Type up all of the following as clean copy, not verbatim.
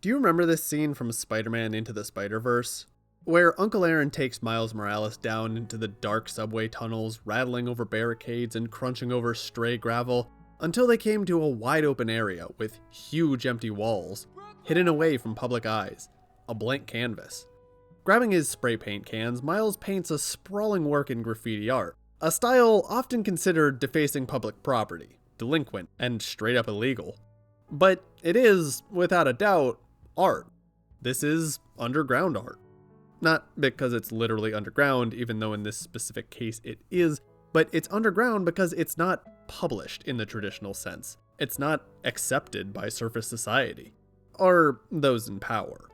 Do you remember this scene from Spider-Man Into the Spider-Verse? Where Uncle Aaron takes Miles Morales down into the dark subway tunnels, rattling over barricades and crunching over stray gravel, until they came to a wide open area with huge empty walls, hidden away from public eyes, a blank canvas. Grabbing his spray paint cans, Miles paints a sprawling work in graffiti art, a style often considered defacing public property, delinquent, and straight up illegal. But it is, without a doubt, art. This is underground art. Not because it's literally underground, even though in this specific case it is, but it's underground because it's not published in the traditional sense. It's not accepted by surface society, or those in power.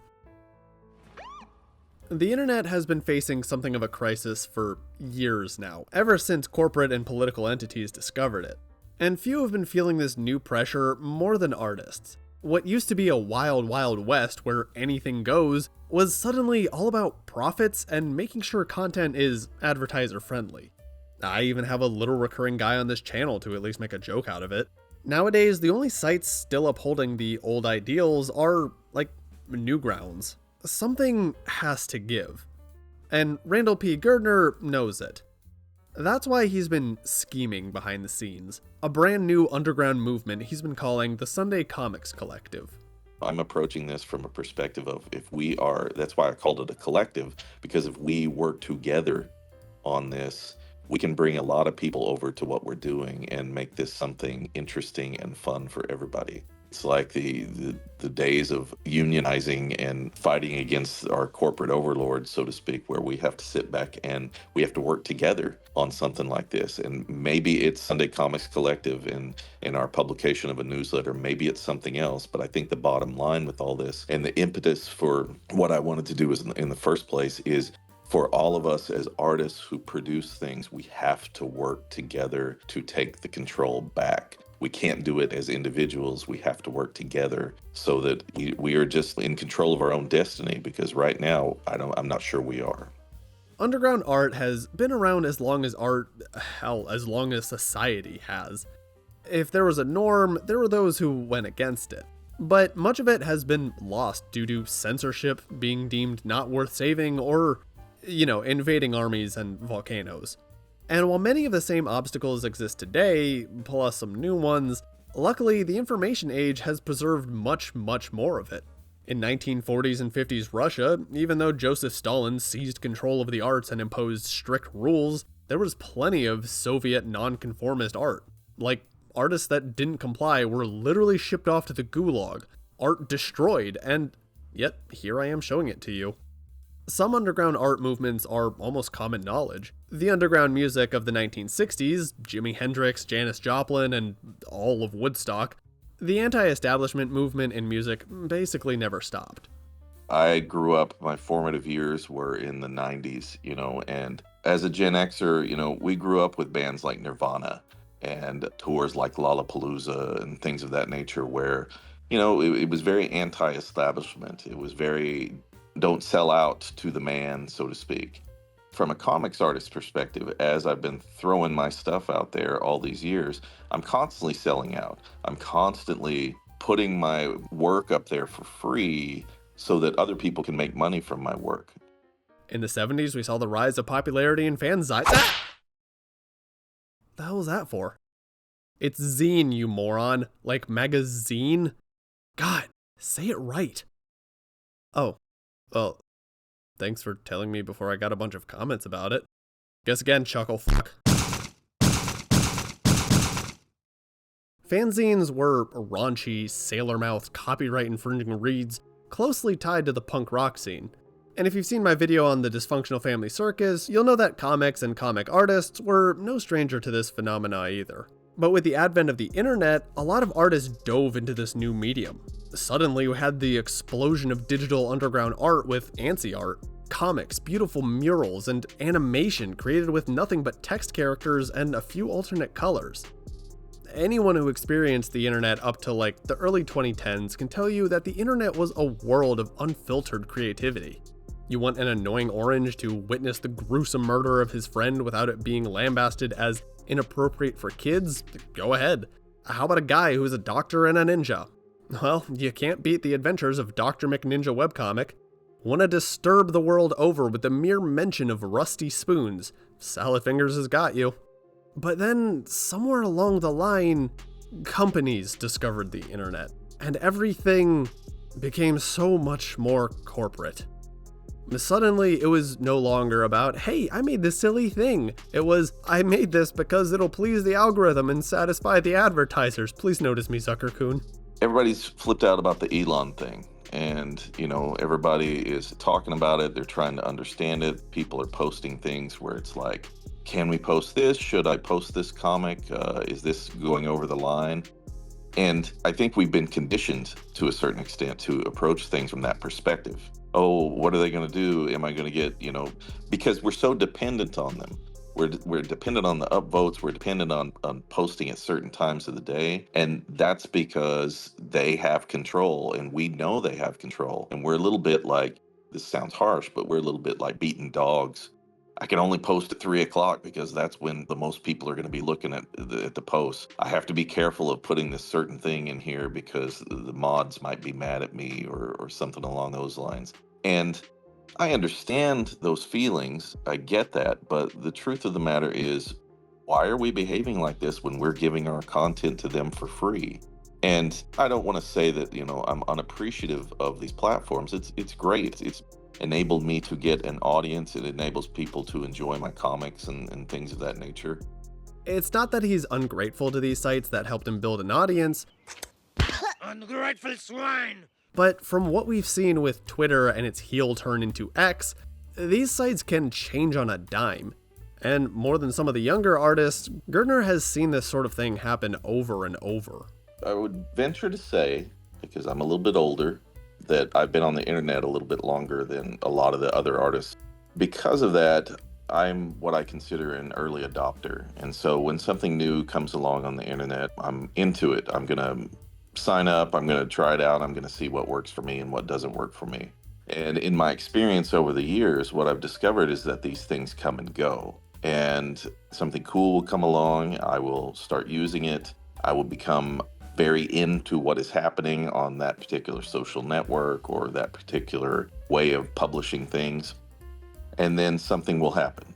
The internet has been facing something of a crisis for years now, ever since corporate and political entities discovered it. And few have been feeling this new pressure more than artists. What used to be a wild, wild west where anything goes was suddenly all about profits and making sure content is advertiser friendly. I even have a little recurring guy on this channel to at least make a joke out of it. Nowadays, the only sites still upholding the old ideals are, like, Newgrounds. Something has to give. And Randall P. Girdner knows it. That's why he's been scheming behind the scenes. A brand new underground movement he's been calling the Sunday Comics Collective. I'm approaching this from a perspective of that's why I called it a collective, because if we work together on this, we can bring a lot of people over to what we're doing and make this something interesting and fun for everybody. It's like the days of unionizing and fighting against our corporate overlords, so to speak, where we have to sit back and we have to work together on something like this. And maybe it's Sunday Comics Collective in our publication of a newsletter. Maybe it's something else. But I think the bottom line with all this and the impetus for what I wanted to do in the first place is for all of us as artists who produce things, we have to work together to take the control back. We can't do it as individuals. We have to work together so that we are just in control of our own destiny, because right now, I'm not sure we are. Underground art has been around as long as as long as society has. If there was a norm, there were those who went against it. But much of it has been lost due to censorship being deemed not worth saving or, invading armies and volcanoes. And while many of the same obstacles exist today, plus some new ones, luckily the information age has preserved much, much more of it. In 1940s and 50s Russia, even though Joseph Stalin seized control of the arts and imposed strict rules, there was plenty of Soviet nonconformist art. Like, artists that didn't comply were literally shipped off to the gulag, art destroyed, and yet here I am showing it to you. Some underground art movements are almost common knowledge. The underground music of the 1960s, Jimi Hendrix, Janis Joplin, and all of Woodstock, the anti-establishment movement in music basically never stopped. I grew up, my formative years were in the 90s, and as a Gen Xer, we grew up with bands like Nirvana and tours like Lollapalooza and things of that nature where, it was very anti-establishment. It was very don't sell out to the man, so to speak. From a comics artist perspective, as I've been throwing my stuff out there all these years, I'm constantly selling out. I'm constantly putting my work up there for free so that other people can make money from my work. In the 70s, we saw the rise of popularity in fanzines. Ah! The hell was that for? It's zine, you moron. Like magazine? God, say it right. Oh. Well, thanks for telling me before I got a bunch of comments about it. Guess again, chuckle fuck. Fanzines were raunchy, sailor-mouthed, copyright-infringing reads closely tied to the punk rock scene. And if you've seen my video on the dysfunctional family circus, you'll know that comics and comic artists were no stranger to this phenomena either. But with the advent of the internet, a lot of artists dove into this new medium. Suddenly, we had the explosion of digital underground art with ANSI art, comics, beautiful murals, and animation created with nothing but text characters and a few alternate colors. Anyone who experienced the internet up to the early 2010s can tell you that the internet was a world of unfiltered creativity. You want an annoying orange to witness the gruesome murder of his friend without it being lambasted as inappropriate for kids? Go ahead. How about a guy who's a doctor and a ninja? Well, you can't beat the adventures of Dr. McNinja webcomic. Wanna disturb the world over with the mere mention of rusty spoons? Salad Fingers has got you. But then, somewhere along the line, companies discovered the internet, and everything became so much more corporate. Suddenly, it was no longer about, hey, I made this silly thing. It was, I made this because it'll please the algorithm and satisfy the advertisers. Please notice me, Zucker-kun. Everybody's flipped out about the Elon thing. And, everybody is talking about it. They're trying to understand it. People are posting things where it's like, can we post this? Should I post this comic? Is this going over the line? And I think we've been conditioned to a certain extent to approach things from that perspective. Oh, what are they going to do? Am I going to get, because we're so dependent on them. We're dependent on the upvotes. We're dependent on posting at certain times of the day. And that's because they have control and we know they have control. And we're a little bit like, this sounds harsh, but we're a little bit like beaten dogs. I can only post at 3 o'clock because that's when the most people are going to be looking at the posts. I have to be careful of putting this certain thing in here because the mods might be mad at me or something along those lines. And I understand those feelings. I get that. But the truth of the matter is, why are we behaving like this when we're giving our content to them for free? And I don't want to say that, I'm unappreciative of these platforms. It's great. It's enabled me to get an audience. It enables people to enjoy my comics and things of that nature. It's not that he's ungrateful to these sites that helped him build an audience. Ungrateful swine! But from what we've seen with Twitter and its heel turn into X, these sites can change on a dime. And more than some of the younger artists, Girdner has seen this sort of thing happen over and over. I would venture to say, because I'm a little bit older, that I've been on the internet a little bit longer than a lot of the other artists. Because of that, I'm what I consider an early adopter. And so when something new comes along on the internet, I'm into it. I'm going to sign up, I'm going to try it out, I'm going to see what works for me and what doesn't work for me. And in my experience over the years, what I've discovered is that these things come and go. And something cool will come along, I will start using it, I will become very into what is happening on that particular social network or that particular way of publishing things. And then something will happen.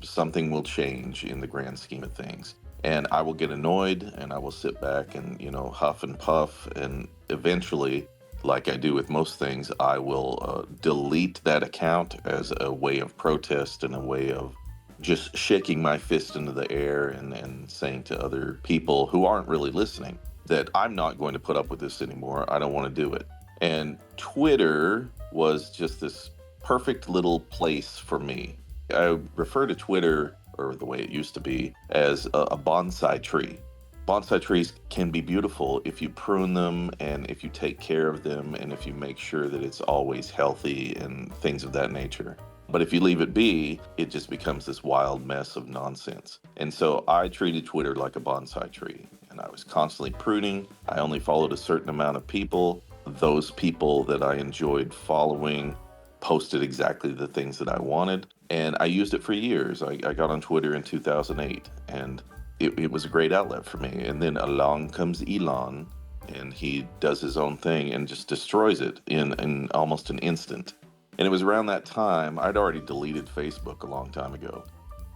Something will change in the grand scheme of things. And I will get annoyed and I will sit back and, huff and puff. And eventually, like I do with most things, I will delete that account as a way of protest and a way of just shaking my fist into the air and saying to other people who aren't really listening that I'm not going to put up with this anymore. I don't want to do it. And Twitter was just this perfect little place for me. I refer to Twitter, or the way it used to be, as a bonsai tree. Bonsai trees can be beautiful if you prune them and if you take care of them and if you make sure that it's always healthy and things of that nature. But if you leave it be, it just becomes this wild mess of nonsense. And so I treated Twitter like a bonsai tree, and I was constantly pruning. I only followed a certain amount of people. Those people that I enjoyed following posted exactly the things that I wanted. And I used it for years. I got on Twitter in 2008, and it was a great outlet for me. And then along comes Elon, and he does his own thing and just destroys it in almost an instant. And it was around that time, I'd already deleted Facebook a long time ago,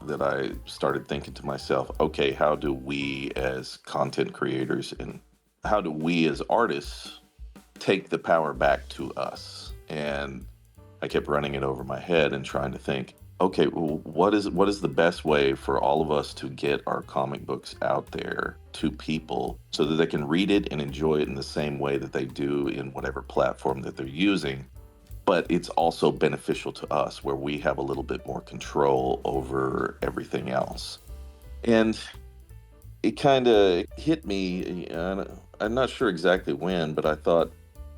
that I started thinking to myself, okay, how do we as content creators and how do we as artists take the power back to us? And I kept running it over my head and trying to think, okay, well, what is the best way for all of us to get our comic books out there to people so that they can read it and enjoy it in the same way that they do in whatever platform that they're using? But it's also beneficial to us where we have a little bit more control over everything else. And it kind of hit me, I'm not sure exactly when, but I thought,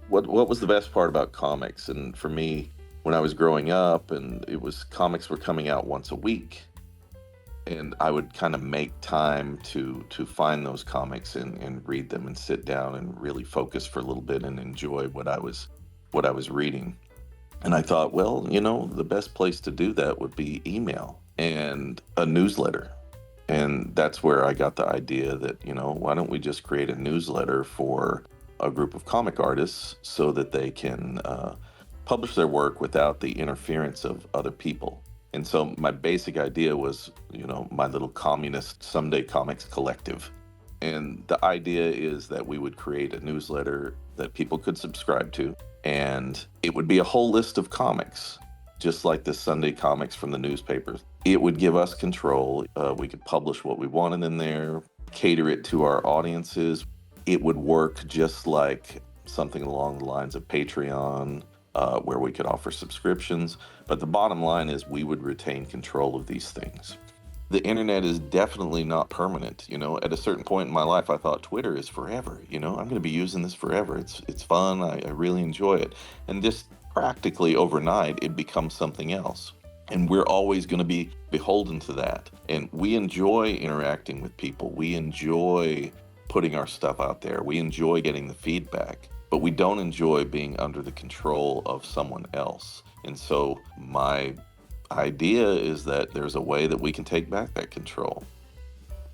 what was the best part about comics? And for me, when I was growing up, and comics were coming out once a week, and I would kind of make time to find those comics and read them and sit down and really focus for a little bit and enjoy what I was reading. And I thought, well, the best place to do that would be email and a newsletter. And that's where I got the idea that, why don't we just create a newsletter for a group of comic artists so that they can publish their work without the interference of other people. And so my basic idea was, my little communist Sunday Comics collective. And the idea is that we would create a newsletter that people could subscribe to, and it would be a whole list of comics, just like the Sunday comics from the newspapers. It would give us control. We could publish what we wanted in there, cater it to our audiences. It would work just like something along the lines of Patreon, where we could offer subscriptions. But the bottom line is we would retain control of these things. The internet is definitely not permanent. At a certain point in my life, I thought Twitter is forever. I'm going to be using this forever. It's fun. I really enjoy it. And just practically overnight, it becomes something else. And we're always going to be beholden to that. And we enjoy interacting with people. We enjoy putting our stuff out there. We enjoy getting the feedback. But we don't enjoy being under the control of someone else. And so my idea is that there's a way that we can take back that control.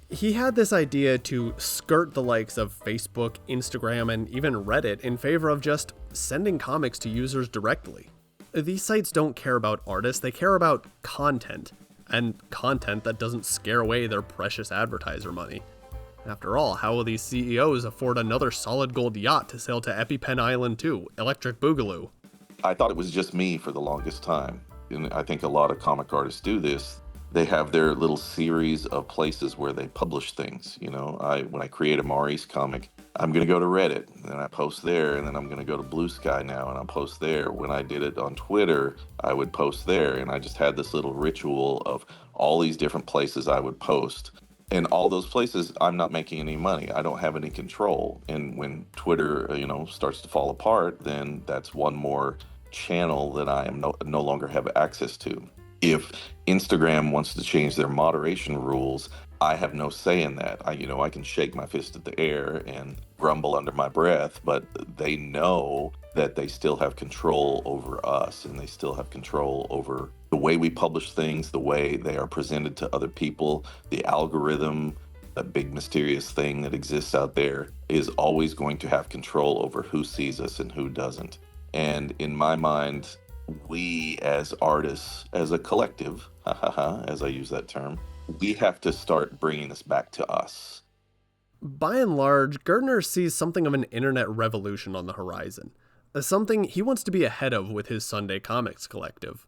He had this idea to skirt the likes of Facebook, Instagram, and even Reddit in favor of just sending comics to users directly. These sites don't care about artists, they care about content, and content that doesn't scare away their precious advertiser money. After all, how will these CEOs afford another solid gold yacht to sail to EpiPen Island 2, Electric Boogaloo? I thought it was just me for the longest time. And I think a lot of comic artists do this. They have their little series of places where they publish things. When I create a Maurice comic, I'm going to go to Reddit, and then I post there, and then I'm going to go to Blue Sky now, and I'll post there. When I did it on Twitter, I would post there, and I just had this little ritual of all these different places I would post. And all those places, I'm not making any money. I don't have any control. And when Twitter, starts to fall apart, then that's one more channel that I am no longer have access to. If Instagram wants to change their moderation rules, I have no say in that. I can shake my fist at the air and grumble under my breath, but they know that they still have control over us, and they still have control over the way we publish things, the way they are presented to other people. The algorithm, that big mysterious thing that exists out there, is always going to have control over who sees us and who doesn't. And in my mind, we as artists, as a collective, as I use that term, we have to start bringing this back to us. By and large, Girdner sees something of an internet revolution on the horizon, something he wants to be ahead of with his Sunday Comics collective.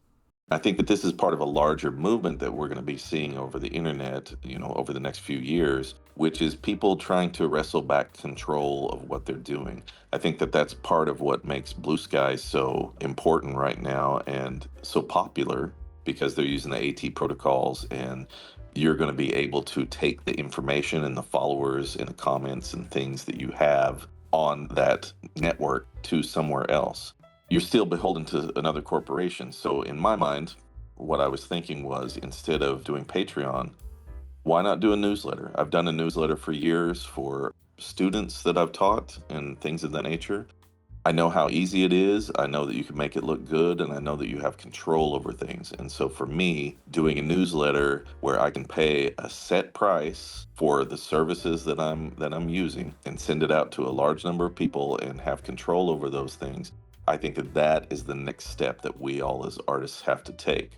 I think that this is part of a larger movement that we're going to be seeing over the internet, over the next few years, which is people trying to wrestle back control of what they're doing. I think that that's part of what makes Blue Sky so important right now and so popular, because they're using the AT protocols, and you're going to be able to take the information and the followers and the comments and things that you have on that network to somewhere else. You're still beholden to another corporation. So in my mind, what I was thinking was, instead of doing Patreon, why not do a newsletter? I've done a newsletter for years for students that I've taught and things of that nature. I know how easy it is. I know that you can make it look good, and I know that you have control over things. And so for me, doing a newsletter where I can pay a set price for the services that I'm using and send it out to a large number of people and have control over those things, I think that is the next step that we all as artists have to take.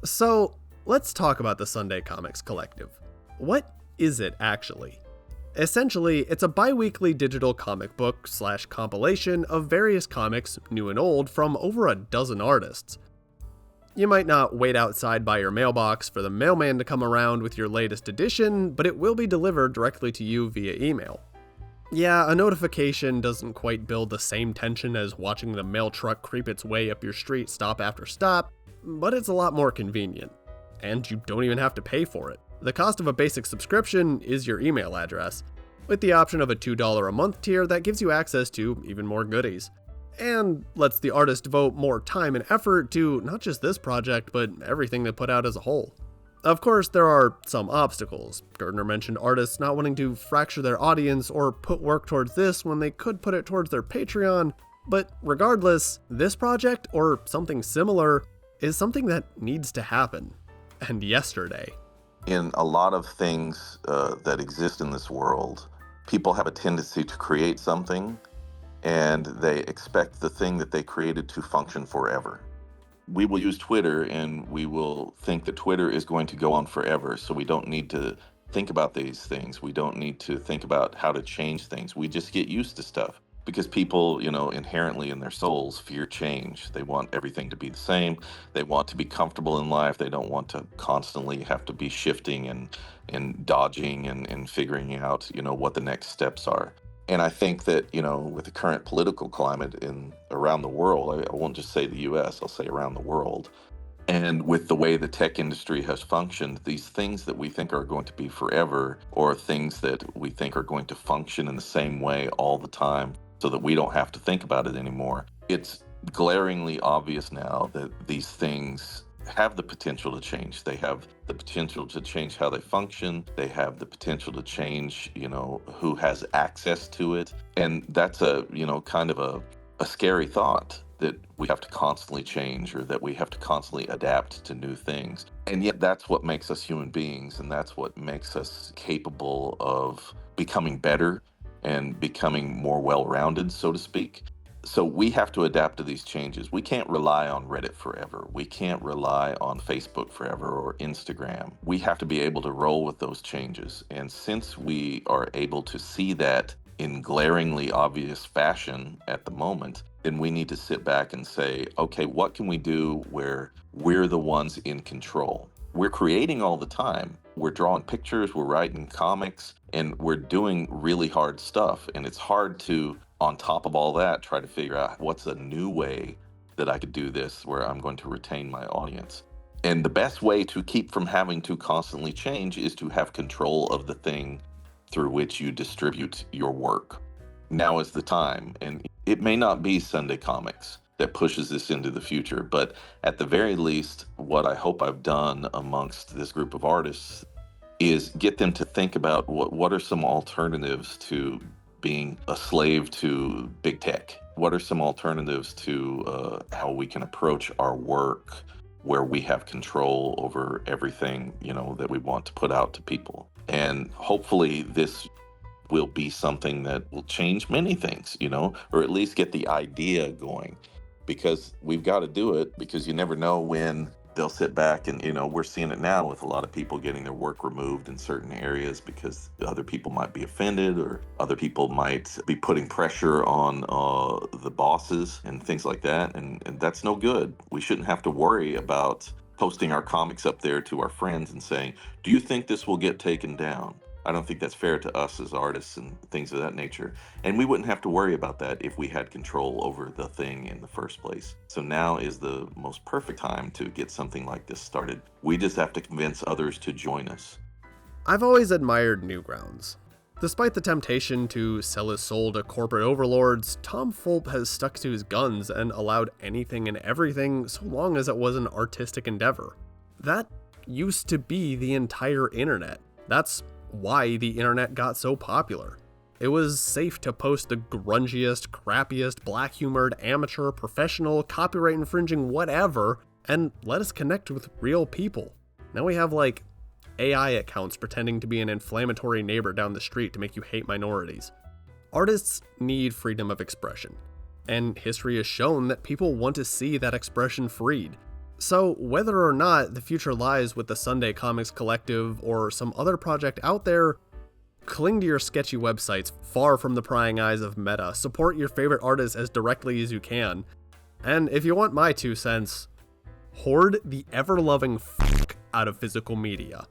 So let's talk about the Sunday Comics Collective. What is it actually? Essentially, it's a bi-weekly digital comic book / compilation of various comics, new and old, from over a dozen artists. You might not wait outside by your mailbox for the mailman to come around with your latest edition, but it will be delivered directly to you via email. Yeah, a notification doesn't quite build the same tension as watching the mail truck creep its way up your street stop after stop, but it's a lot more convenient. And you don't even have to pay for it. The cost of a basic subscription is your email address, with the option of a $2 a month tier that gives you access to even more goodies, and lets the artist devote more time and effort to not just this project, but everything they put out as a whole. Of course, there are some obstacles. Girdner mentioned artists not wanting to fracture their audience or put work towards this when they could put it towards their Patreon, but regardless, this project, or something similar, is something that needs to happen, and yesterday. In a lot of things that exist in this world, people have a tendency to create something and they expect the thing that they created to function forever. We will use Twitter and we will think that Twitter is going to go on forever. So we don't need to think about these things. We don't need to think about how to change things. We just get used to stuff because people, inherently in their souls fear change. They want everything to be the same. They want to be comfortable in life. They don't want to constantly have to be shifting and dodging and figuring out, what the next steps are. And I think that, with the current political climate around the world, I won't just say the US, I'll say around the world, and with the way the tech industry has functioned, these things that we think are going to be forever, or things that we think are going to function in the same way all the time so that we don't have to think about it anymore, it's glaringly obvious now that these things have the potential to change. They have the potential to change how they function. They have the potential to change, who has access to it. And that's kind of a scary thought, that we have to constantly change or that we have to constantly adapt to new things. And yet that's what makes us human beings, and that's what makes us capable of becoming better and becoming more well-rounded, so to speak. So we have to adapt to these changes. We can't rely on Reddit forever. We can't rely on Facebook forever or Instagram. We have to be able to roll with those changes. And since we are able to see that in glaringly obvious fashion at the moment, then we need to sit back and say, okay, what can we do where we're the ones in control? We're creating all the time. We're drawing pictures, we're writing comics, and we're doing really hard stuff. And it's hard to, on top of all that, try to figure out what's a new way that I could do this where I'm going to retain my audience. And the best way to keep from having to constantly change is to have control of the thing through which you distribute your work. Now is the time. And it may not be Sunday Comics that pushes this into the future, but at the very least, what I hope I've done amongst this group of artists is get them to think about what are some alternatives to being a slave to big tech. What are some alternatives to how we can approach our work where we have control over everything, that we want to put out to people. And hopefully this will be something that will change many things, or at least get the idea going, because we've got to do it, because you never know when they'll sit back and, we're seeing it now with a lot of people getting their work removed in certain areas because other people might be offended, or other people might be putting pressure on the bosses and things like that. And that's no good. We shouldn't have to worry about posting our comics up there to our friends and saying, do you think this will get taken down? I don't think that's fair to us as artists and things of that nature. And we wouldn't have to worry about that if we had control over the thing in the first place. So now is the most perfect time to get something like this started. We just have to convince others to join us. I've always admired Newgrounds. Despite the temptation to sell his soul to corporate overlords, Tom Fulp has stuck to his guns and allowed anything and everything so long as it was an artistic endeavor. That used to be the entire internet. That's why the internet got so popular. It was safe to post the grungiest, crappiest, black-humored, amateur, professional, copyright-infringing whatever, and let us connect with real people. Now we have, AI accounts pretending to be an inflammatory neighbor down the street to make you hate minorities. Artists need freedom of expression, and history has shown that people want to see that expression freed. So whether or not the future lies with the Sunday Comics Collective or some other project out there, cling to your sketchy websites far from the prying eyes of Meta, support your favorite artists as directly as you can, and if you want my 2 cents, hoard the ever-loving fuck out of physical media.